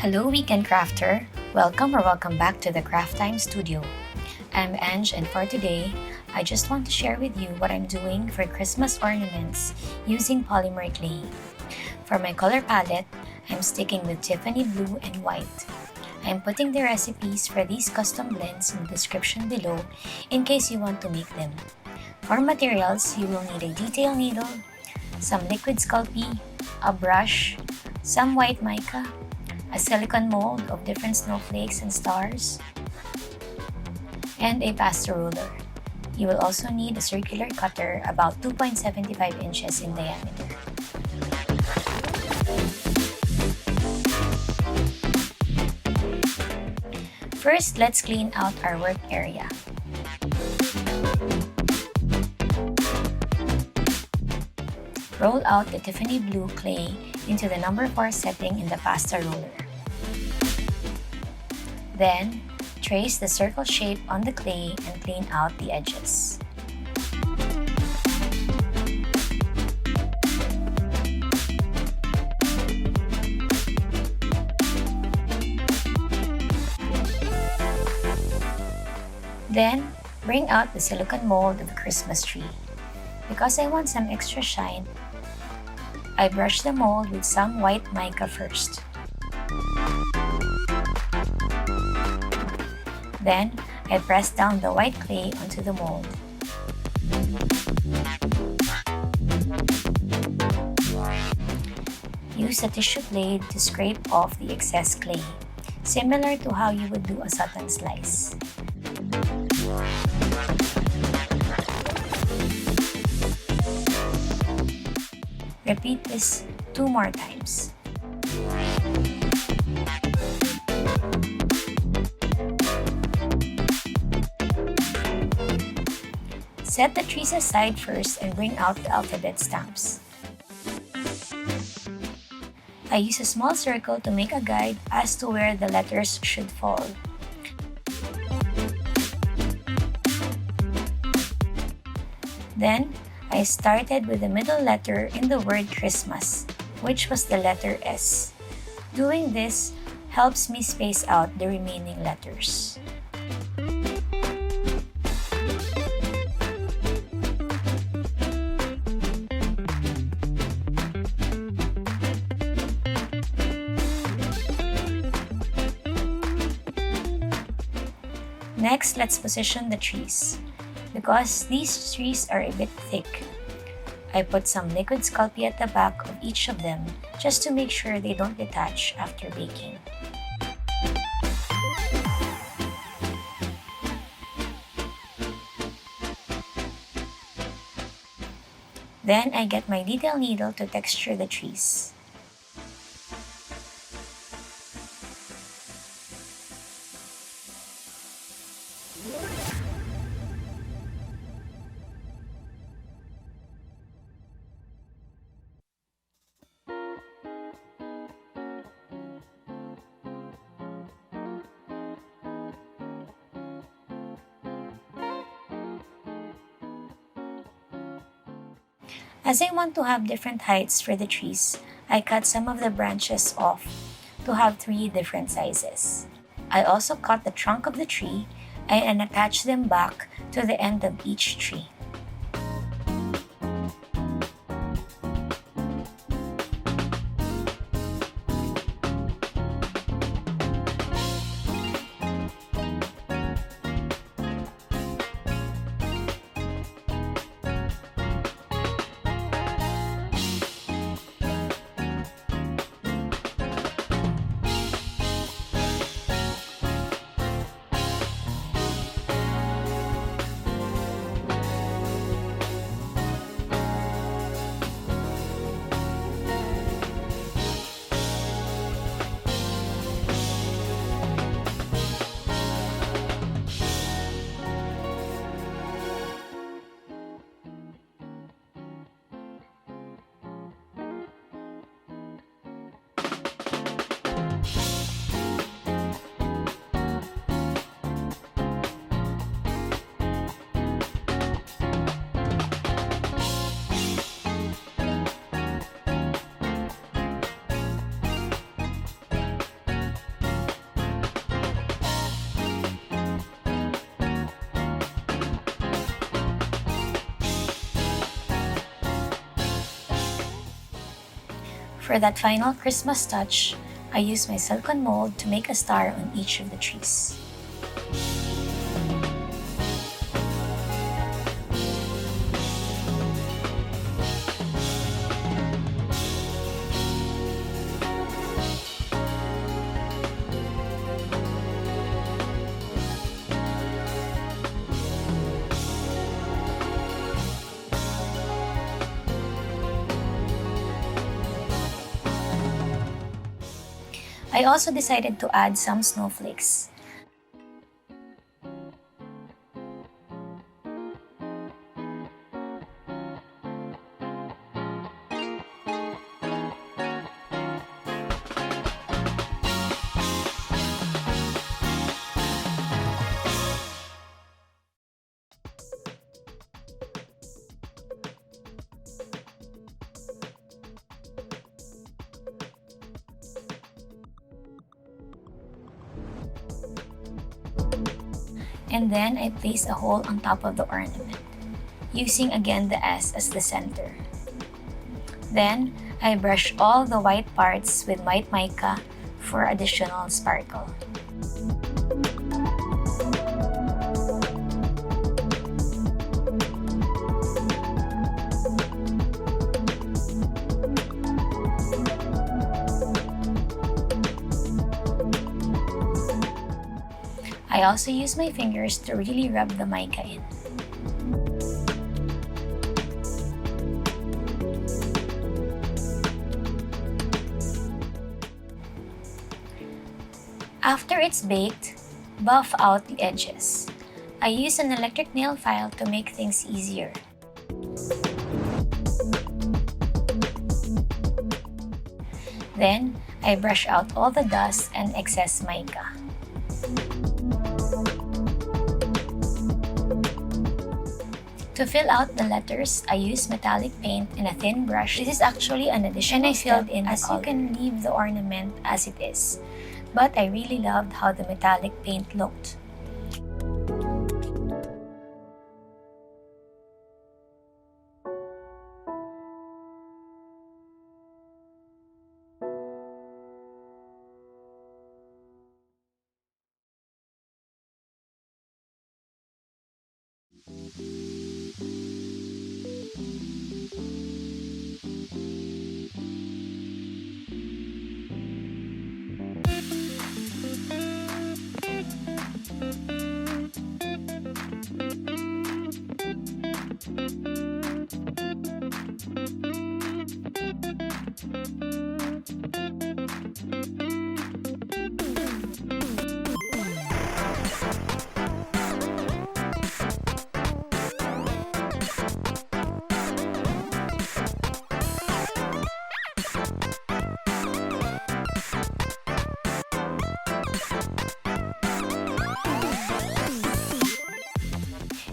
Hello weekend crafter! Welcome back to the Craft Time Studio. I'm Ange, and for today, I just want to share with you what I'm doing for Christmas ornaments using polymer clay. For my color palette, I'm sticking with Tiffany blue and white. I'm putting the recipes for these custom blends in the description below in case you want to make them. For materials, you will need a detail needle, some liquid Sculpey, a brush, some white mica, a silicone mold of different snowflakes and stars, and a pasta ruler. You will also need a circular cutter about 2.75 inches in diameter. First, let's clean out our work area. Roll out the Tiffany blue clay into the number 4 setting in the pasta roller. Then, trace the circle shape on the clay and clean out the edges. Then, bring out the silicone mold of the Christmas tree. Because I want some extra shine, I brush the mold with some white mica first. Then, I press down the white clay onto the mold. Use a tissue blade to scrape off the excess clay, similar to how you would do a satin slice. Repeat this 2 more times. Set the trees aside first and bring out the alphabet stamps. I use a small circle to make a guide as to where the letters should fall. Then, I started with the middle letter in the word Christmas, which was the letter S. Doing this helps me space out the remaining letters. Next, let's position the trees. Because these trees are a bit thick, I put some liquid Sculpey at the back of each of them just to make sure they don't detach after baking. Then I get my detail needle to texture the trees. As I want to have different heights for the trees, I cut some of the branches off to have 3 different sizes. I also cut the trunk of the tree and attach them back to the end of each tree. For that final Christmas touch, I use my silicone mold to make a star on each of the trees. I also decided to add some snowflakes. And then I place a hole on top of the ornament, using again the S as the center. Then, I brush all the white parts with white mica for additional sparkle. I also use my fingers to really rub the mica in. After it's baked, buff out the edges. I use an electric nail file to make things easier. Then, I brush out all the dust and excess mica. To fill out the letters, I use metallic paint and a thin brush. This is actually an additional step in as you can leave the ornament as it is. But I really loved how the metallic paint looked.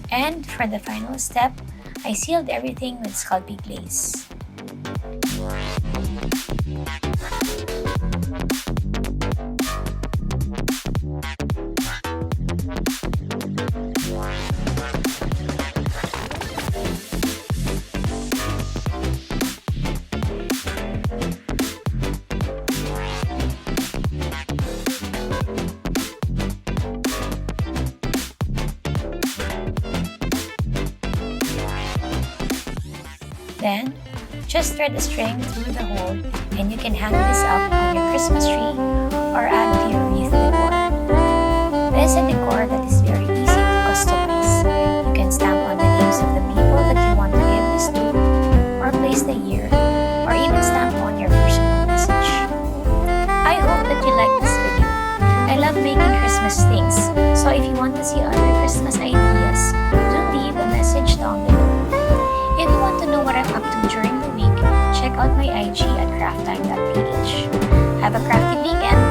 And for the final step, I sealed everything with Sculpey glaze. Then, just thread a string through the hole and you can hang this up on your Christmas tree or add to your wreath decor. This is a decor that is very easy to customize. You can stamp on the names of the people that you want to give this to, or place the year, or even stamp on your personal message. I hope that you like this video. I love making Christmas things, so if you want to see other Christmas ideas, do leave a message down below. If you want to know what I'm up to during the week, check out my IG at crafttime.ph. Have a crafty weekend!